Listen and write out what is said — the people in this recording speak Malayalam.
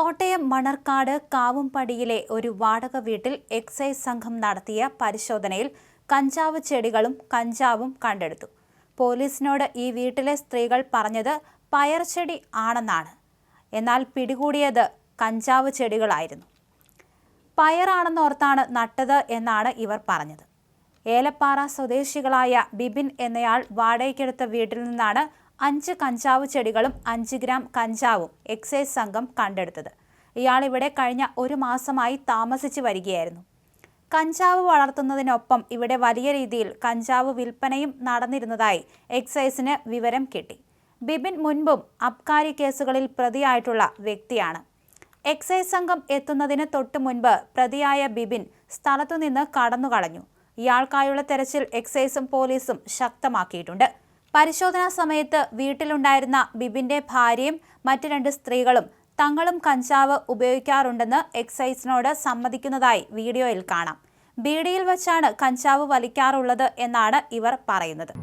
കോട്ടയം മണർക്കാട് കാവുംപടിയിലെ ഒരു വാടക വീട്ടിൽ എക്സൈസ് സംഘം നടത്തിയ പരിശോധനയിൽ കഞ്ചാവ് ചെടികളും കഞ്ചാവും കണ്ടെടുത്തു. പോലീസിനോട് ഈ വീട്ടിലെ സ്ത്രീകൾ പറഞ്ഞത് പയർ ചെടി ആണെന്നാണ്. എന്നാൽ പിടികൂടിയത് കഞ്ചാവ് ചെടികളായിരുന്നു. പയറാണെന്നോർത്താണ് നട്ടത് എന്നാണ് ഇവർ പറഞ്ഞത്. ഏലപ്പാറ സ്വദേശികളായ ബിബിൻ എന്നയാൾ വാടകയ്ക്കെടുത്ത വീട്ടിൽ നിന്നാണ് 5 കഞ്ചാവ് ചെടികളും 5 ഗ്രാം കഞ്ചാവും എക്സൈസ് സംഘം കണ്ടെടുത്തത്. ഇയാൾ ഇവിടെ കഴിഞ്ഞ 1 മാസമായി താമസിച്ചു വരികയായിരുന്നു. കഞ്ചാവ് വളർത്തുന്നതിനൊപ്പം ഇവിടെ വലിയ രീതിയിൽ കഞ്ചാവ് വിൽപ്പനയും നടന്നിരുന്നതായി എക്സൈസിന് വിവരം കിട്ടി. ബിബിൻ മുൻപും അബ്കാരി കേസുകളിൽ പ്രതിയായിട്ടുള്ള വ്യക്തിയാണ്. എക്സൈസ് സംഘം എത്തുന്നതിന് തൊട്ടു മുൻപ് പ്രതിയായ ബിബിൻ സ്ഥലത്തുനിന്ന് കടന്നുകളഞ്ഞു. ഇയാൾക്കായുള്ള തെരച്ചിൽ എക്സൈസും പോലീസും ശക്തമാക്കിയിട്ടുണ്ട്. പരിശോധനാ സമയത്ത് വീട്ടിലുണ്ടായിരുന്ന ബിബിന്റെ ഭാര്യയും മറ്റ് 2 സ്ത്രീകളും തങ്ങളും കഞ്ചാവ് ഉപയോഗിക്കാറുണ്ടെന്ന് എക്സൈസിനോട് സമ്മതിക്കുന്നതായി വീഡിയോയിൽ കാണാം. ബീഡിയിൽ വച്ചാണ് കഞ്ചാവ് വലിക്കാറുള്ളത് എന്നാണ് ഇവർ പറയുന്നത്.